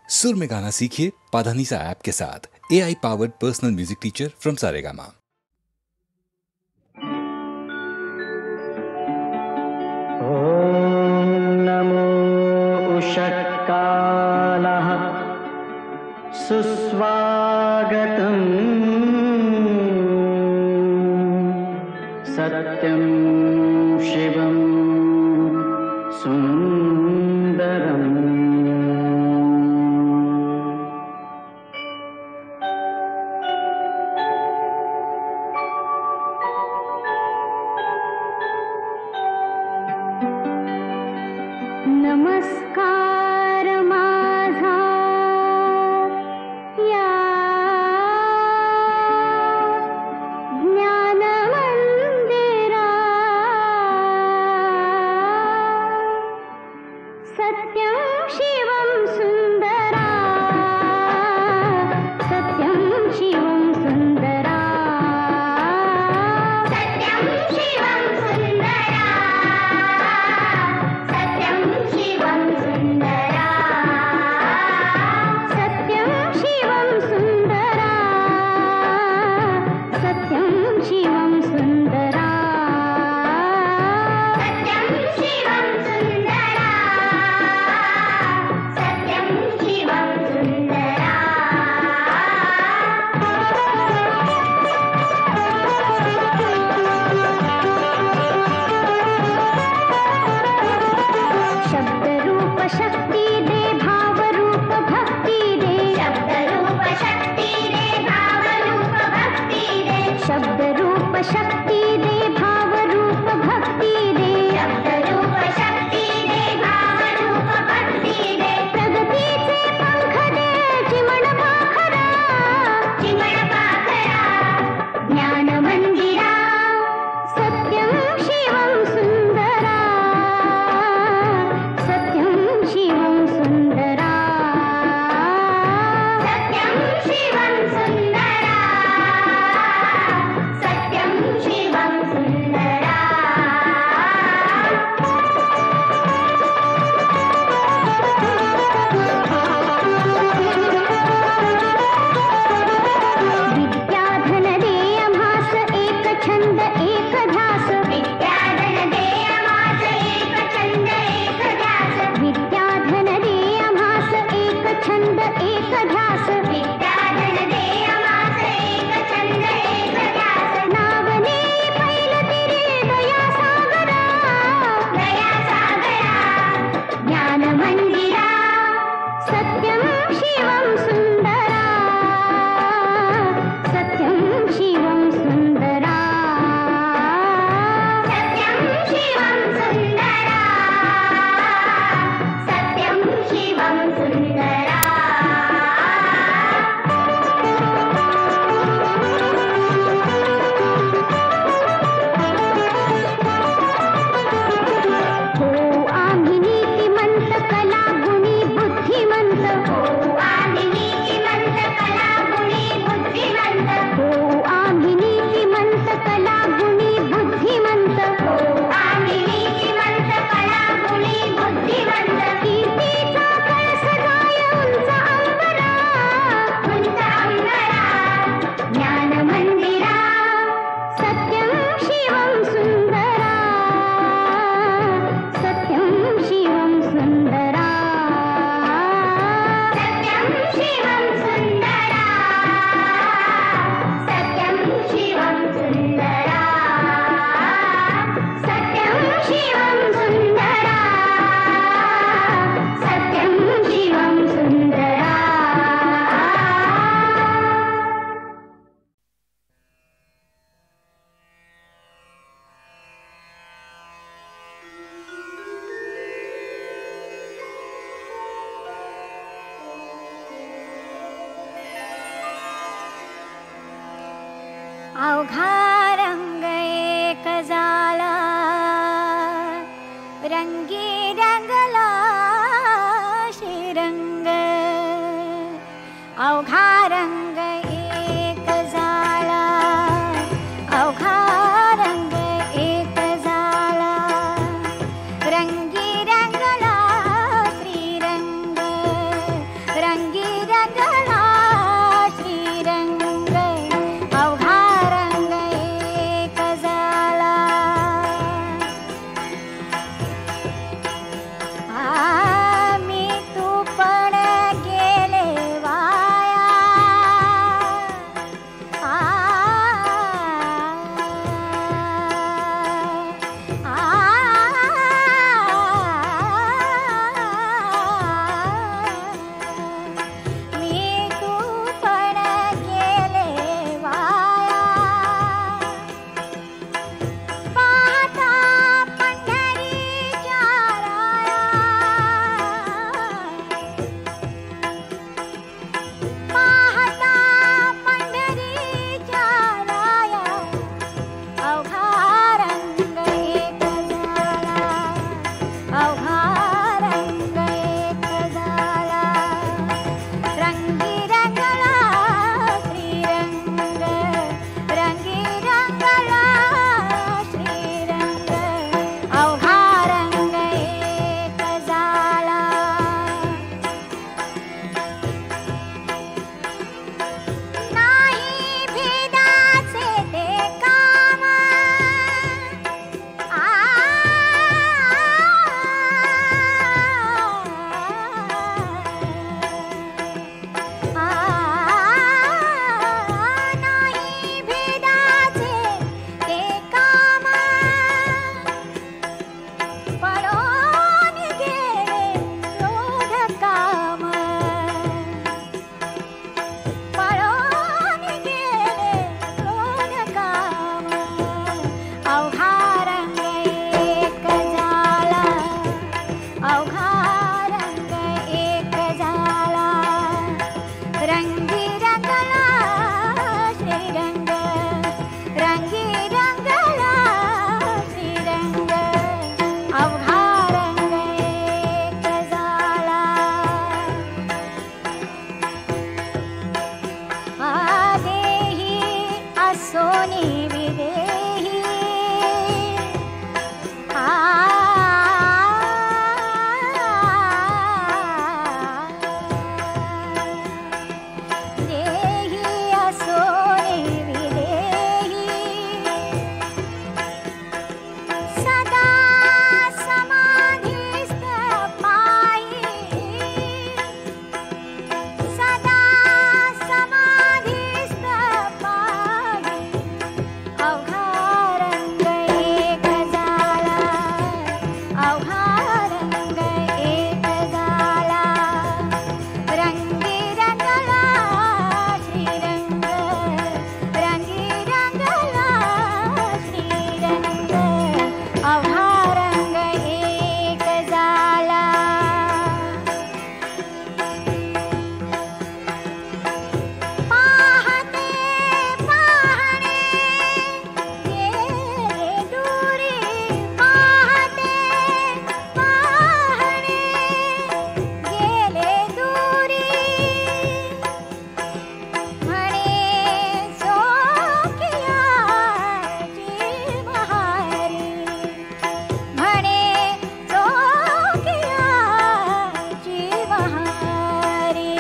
सुर में गाना सीखिए पाधानीसा ऐप के साथ। AI powered personal music teacher from Saregama. ओम नमो उषत्कालः सुस्वागतम् सत्यं शिवं सुन्दरम्। नमस्कार माझा या ज्ञान मंदिरा, सत्यं शिवं सुंदरा, सत्यं शिवं सुंदरा, सत्यं शिवं सुंदरा, सत्यं शिवं सुंदरा, सत्यं शिवं सुंदरा, सत्यं शिवं सुंदरा, सत्यं शिवं सुंदरा, सत्यं शिवं सुंदरा। शब्द रूप शक्ति दे, भाव रूप भक्ति दे, शब्द रूप शक्ति दे, भाव रूप भक्ति दे, शब्द रूप शक्ति दे, भाव रूप भक्ति दे, शब्द रूप शक्ति दे, भाव रूप भक्ति दे, प्रगतीचे पंख दे, चिमण पाखरा, चिमण पाखरा, ज्ञान मंदिरा, सत्यं शिवं सुंदरा, सत्यं शिवं सुंदरा, सत्यं शिवं सुंदरा, सत्यं शिवं सुंदरा। विद्याधन दे आम्हास एक छंद एक ध्यास, विद्याधन दे आम्हास एक छंद एक ध्यास, विद्याधन दे आम्हास एक छंद एक ध्यास, विद्याधन दे आम्हास एक छंद एक ध्यास, नावने पैल तिरे दया सागरा, दया सागरा, ज्ञान मंदिरा, सत्यं शिवं सुंदरा, सत्यं शिवं सुंदरा, सत्यं शिवं सुंदरा, सत्यं शिवं सुंदरा। हो आम्ही नीतिमंत कला गुणी बुद्धिमंत, हो आम्ही नीतिमंत कला गुणी बुद्धिमंत, हो आम्ही नीतिमंत कला गुणी बुद्धिमंत, हो आम्ही नीतिमंत कला गुणी बुद्धिमंत, कीर्तीचा कळस गाय उंच अंबरा, उंच अंबरा, ज्ञान मंदिरा, सत्यं शिवं सुंदरा, सत्यं शिवं सुंदरा, सत्यं शिवं सुंदरा, सत्यं शिवं सुंदरा, सत्यं शिवं सुंदरा, सत्यं शिवं सुंदरा। अवघा रंग एक झाला, रंगी रंगला श्रीरंग, अवघा रंग एक झाला, अवघा रंग एक झाला, रंगी रंगला श्रीरंग, रंग रंगला श्रीरंग अवघा रंग एक झाला मी तू पण गेले वाया मी तू पण गेले वाया पाहता पंढरीच्या राया पाहता पंढरीच्या राया अवघा रंग एक झाला अवघा रंग एक झाला रंगी रंगला श्रीरंग रंगी रंगला श्रीरंग अवघा रंग एक झाला नाही भेदाचे ते काम नाही भेदाचे ते काम पळून गेले क्रोध काम पळून गेले क्रोध काम अवघा रंग एक झाला अवघा रंग एक झाला रंगी रंगला श्रीरंग रंगी रंगला श्रीरंग अवघा रंग एक झाला देही असोनी विदेही देही असोनी विदेही सदा समाधीस्थ पायी सदा समाधीस्थ पायी अवघा रंग एक झाला अवघा रंग एक झाला रंगी रंगला श्रीरंग रंगी रंगला श्रीरंग अवघा रंग एक झाला पाहते पाहणे गेले दूरी पाहते पाहणे गेले दूरी म्हणे सोकियाची बहारी म्हणे सोकियाची बहारी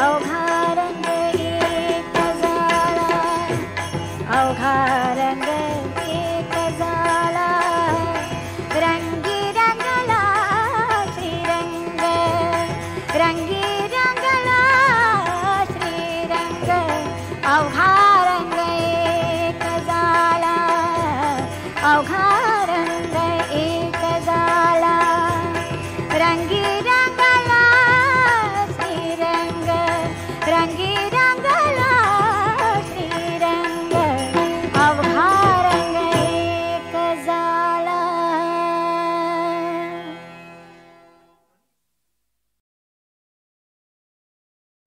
अवघा रंग एक झाला अवघा रंग एक झाला रंगी रंगला श्रीरंग रंगी रंगला श्रीरंग अवघा रंग एक झाला अवघा रंग एक झाला रंगी रंगला श्रीरंग रंगी रंगला श्रीरंग अवघा रंग एक झाला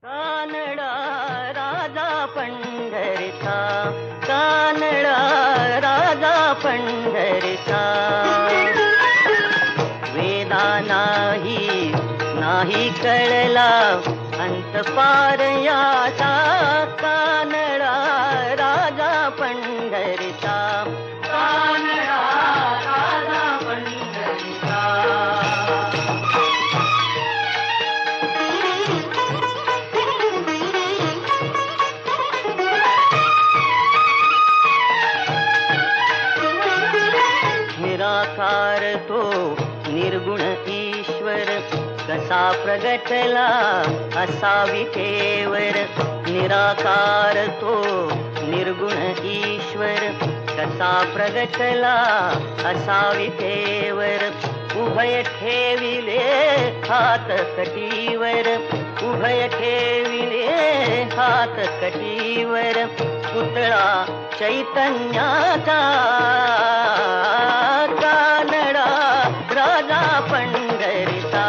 कानडा राजा पंढरीचा कानडा राजा पंढरीचा वेदा नाही कळला अंत पार याचा कानडा राजा पंढरीचा कानडा राजा पंढरीचा कसा प्रगटला असा विटेवर, निराकार तो निर्गुण ईश्वर. कसा प्रगटला असा विटेवर, उभय ठेविले हात कटीवर. उभय ठेविले हात कटीवर, पुतळा चैतन्याचा कानडा राजा पंढरीचा.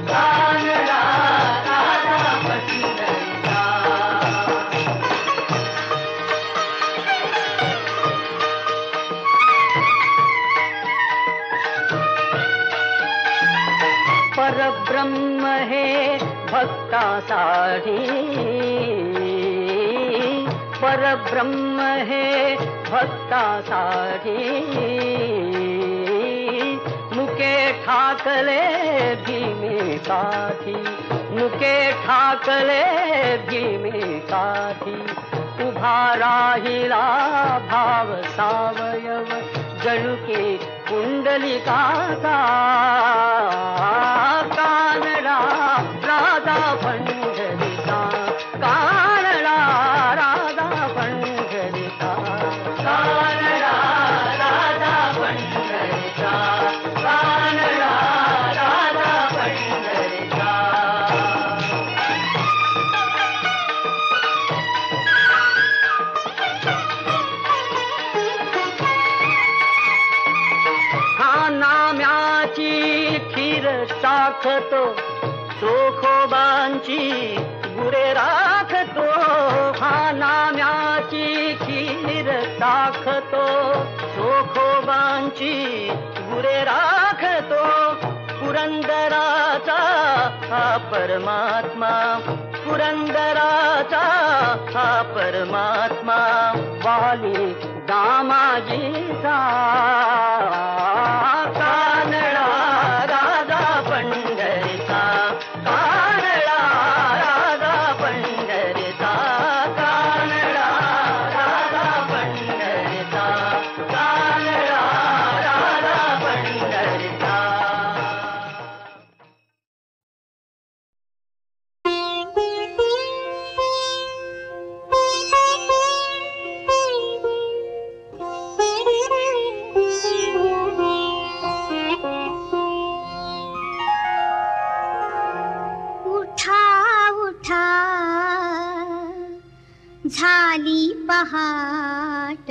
कानडा राजा पंढरीचा. परब्रह्म हे भक्तासाठी, परब्रह्म हे भक्तासाठी. मुके ठाकले भीमेसाठी, मुके ठाकले भीमेसाठी. उभा राहिला भाव सावयव, जणू की कुंडलिकाचा. कानडा राजा पंढरीचा. कानडा राजा पंढरीचा. कानडा राजा पंढरीचा. कानडा राजा पंढरीचा. हा नाम्याची खीर चाखतो, चोखोबांची गुरे राखतो. हा नाम्याची खीर चाखतो, चोखोबांची गुरे राखतो. पुरंदराचा हा परमात्मा, पुरंदराचा हा परमात्मा. वाली दामाजीचा. कानडा राजा पंढरीचा. कानडा राजा पंढरीचा. कानडा राजा पंढरीचा. कानडा राजा पंढरीचा. झाली पहाट,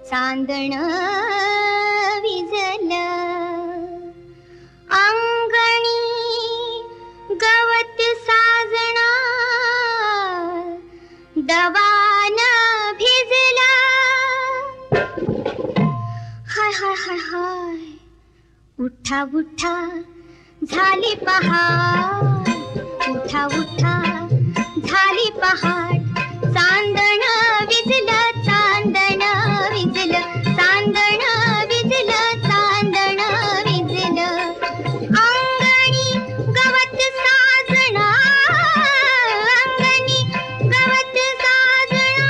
चांदण विजल अंगणी. गवत साजना दवान भिजला. हाय हाय हाय हाय. उठा उठा झाली पहाट. उठा उठा झाली पहाट. चांदण विजलं, चांदण विजलं, चांदण विजलं, चांदण विजलं. अंगणी गवत साजना, अंगणी गवत साजना.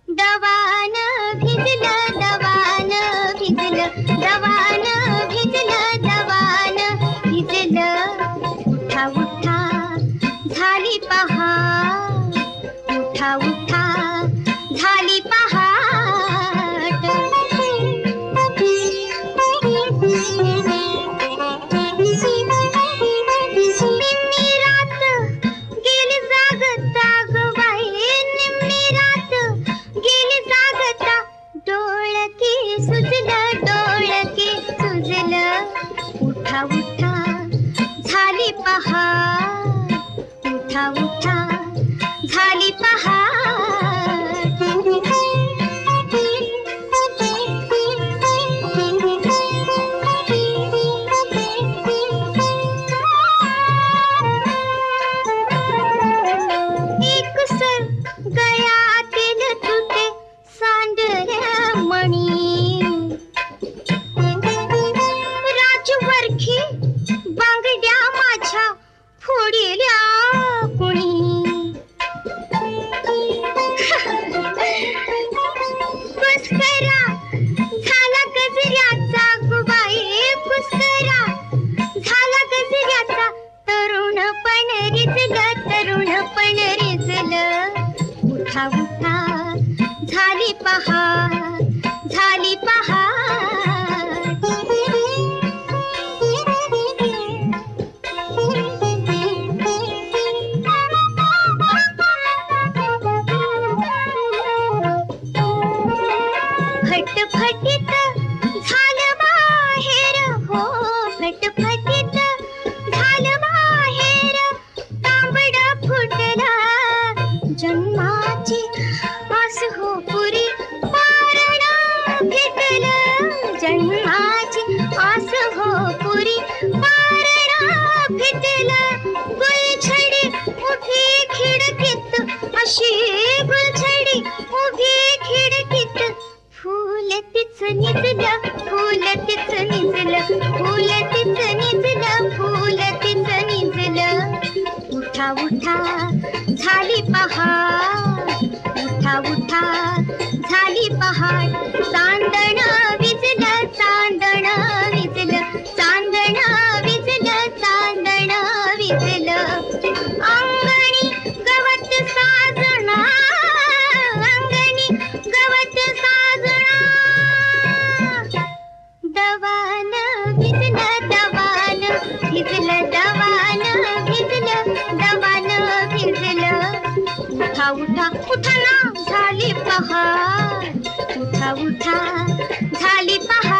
दवान भिजलं, दवान भिजलं, दवान भिजलं, दवान भिजलं. उठा उठा झाली पहाट. उठा उठा झाली पहाट. निम्मी रात गेली जागता ग बाई, निम्मी रात गेली जागता. डोळके सुजलं, डोळके सुजलं. उठा उठा झाली पहाट. उठा उठा झाली पहाट. एक सर गळ्यातील तुटे सांडल्या मणी. राजवरखी बांगड्या माझ्या फोडिल्या कुणी. कुस्करा झाला गजऱ्याचा गुबाई. कुस्करा फिटलं गुलछडी उभी खिडकीत अशी गुलछडी उभी खिडकीत फूल तिच निजलं फूल तिच निजलं फूल तिच निजलं फूल तिच निजलं उठा उठा झाली पहाट उठा उठा झाली पहाट चांदण विजलं चांदण विजलं चांदण विजलं चांदण विजलं अंगणी गवत साजना अंगणी गवत साजना दवान भिजलं दवान भिजलं दवान भिजलं दवान भिजलं उठा उठा उठा ना झाली पहाट उठा उठा झाली पहाट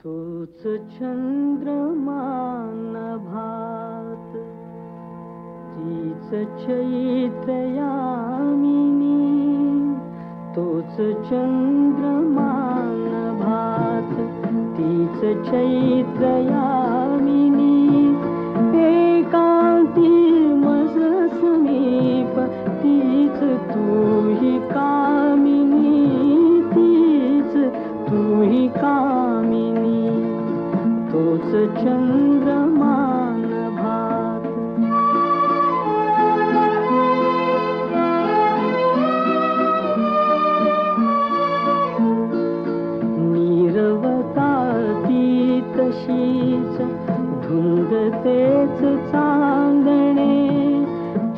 तोच चंद्रमा नभात तीच चैत्र यामिनी, तोच चंद्रमा नभात तीच चैत्र यामिनी, एकांती मज समीप तीच तूही कामिनी, तीच तूही कामिनी, तोच चंद्रमा नभात. नीरवता ती तशीच धुंद तेच चांदणे,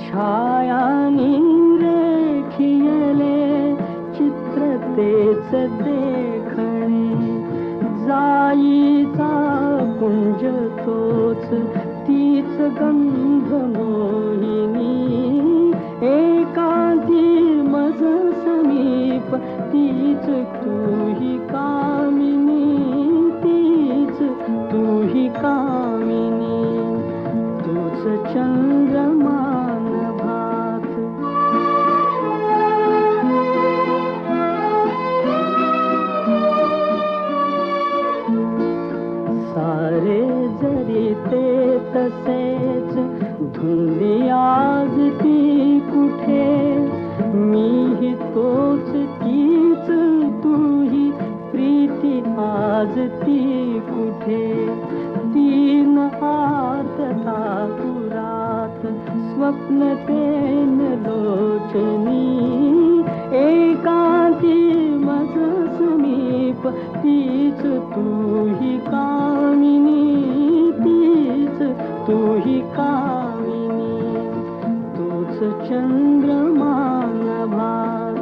छायानी रेखियले चित्र तेच देखणे, जाईचा कुंज तोच तीच गंध मोहिनी, एकांती मज समीप तीच तूही कामिनी, तीच तूही कामिनी, तूच चंद्रमा नभात. सारे जरी ते तसेच धुंदी आज ती कुठे, मीही तोच तीच तूही प्रीती आज ती कुठे, तीन आर्तता पुरात स्वप्न तेन लोचनी, एकांती मज समीप तीच तूही कामिनी, तीच तूही कामिनी, तूच चंद्रमा नभात.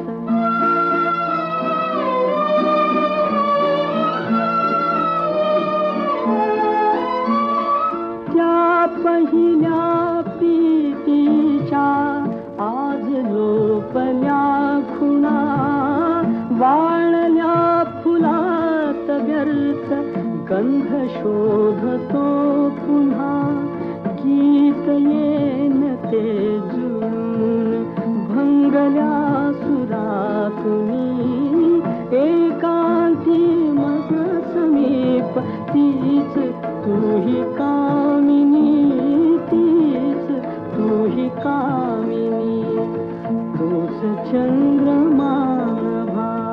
त्या पहिल्या प्रीतीच्या आज लोपल्या खुणा, वाळल्या फुलात व्यर्थ गंध शोधतो पुन्हा, गीत येन ते जुळून भंगल्या सुरातुनी, एकांती मज समीप तीच तूही कामिनी, तीच तूही कामिनी, तोच चंद्रमा नभात.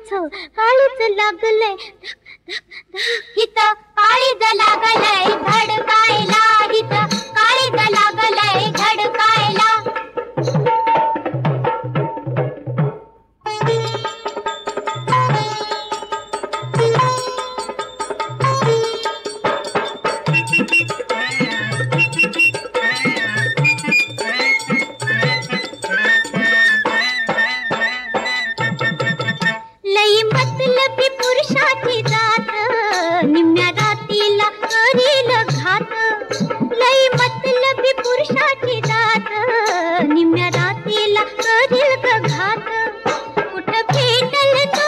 माझं काळीज लागलंय हिथं काळीज लागलंय धडकायला हिथं काळीज लागलंय धडकायला लई मतलबी पुरुषाची जात निम्म्या रातीला करील घात लई मतलबी पुरुषाची जात निम्म्या रातीला करील घात कुठं भेटल तो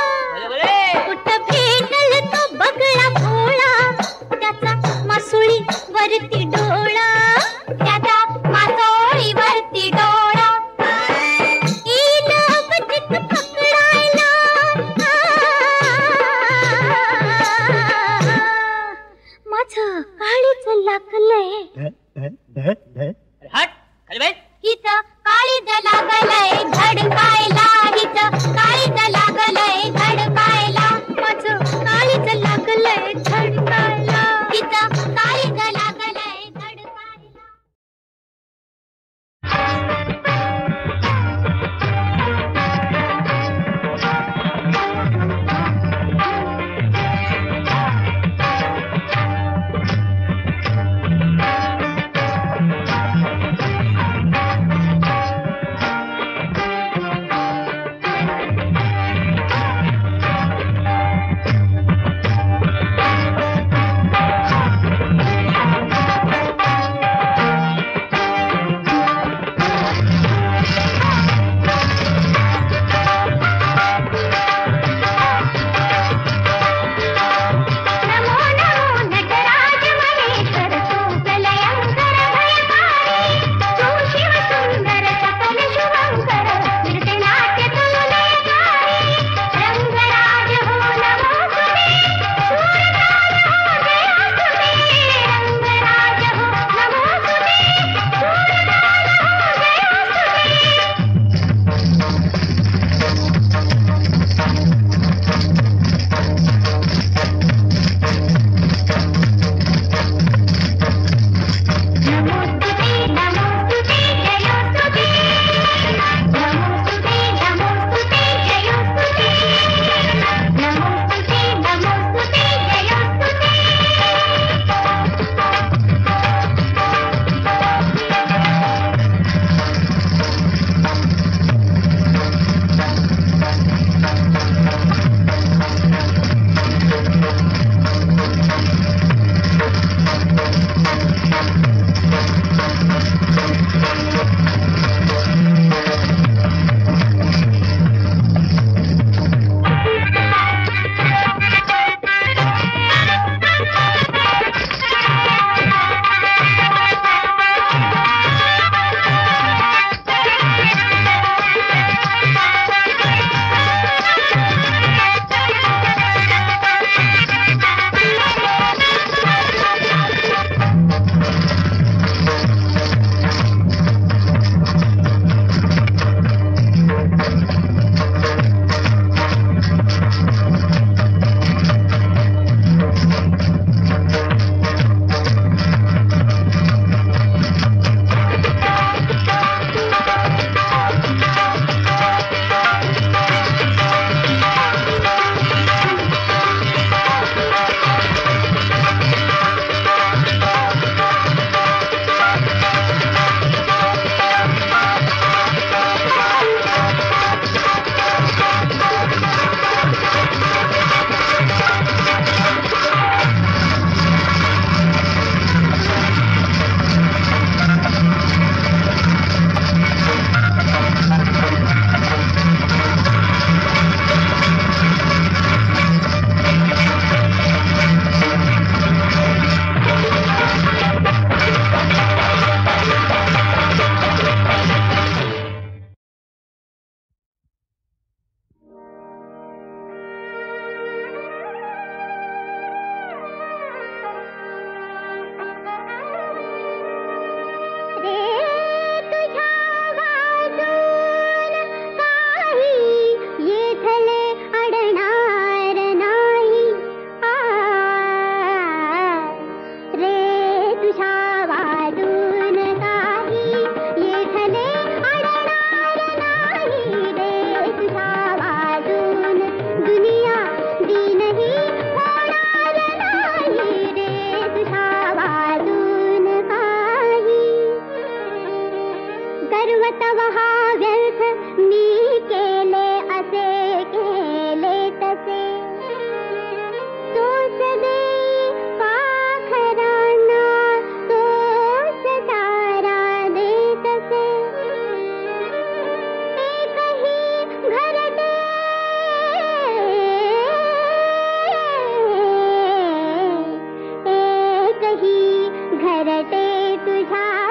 कुठं भेटल तो बगळा भोळा त्याचा मासुळी वरती डोळा त्याचा मासोळी वरती डोळा येईल बचित पकडायला माझं काळीज लागलंय हट खाली बैठ. हिथं काळीज लागलंय धडकायला हिथं काळीज लागलंय धडकायला माझं काळीज लागलंय धडकायला हिथं काळीज लागलंय धडकायला तव हा व्यर्थ मी केले असे केले तसे तोच देई पाखरांना तोच तारा देतसे एकही घरटे एकही घरटे तुझ्या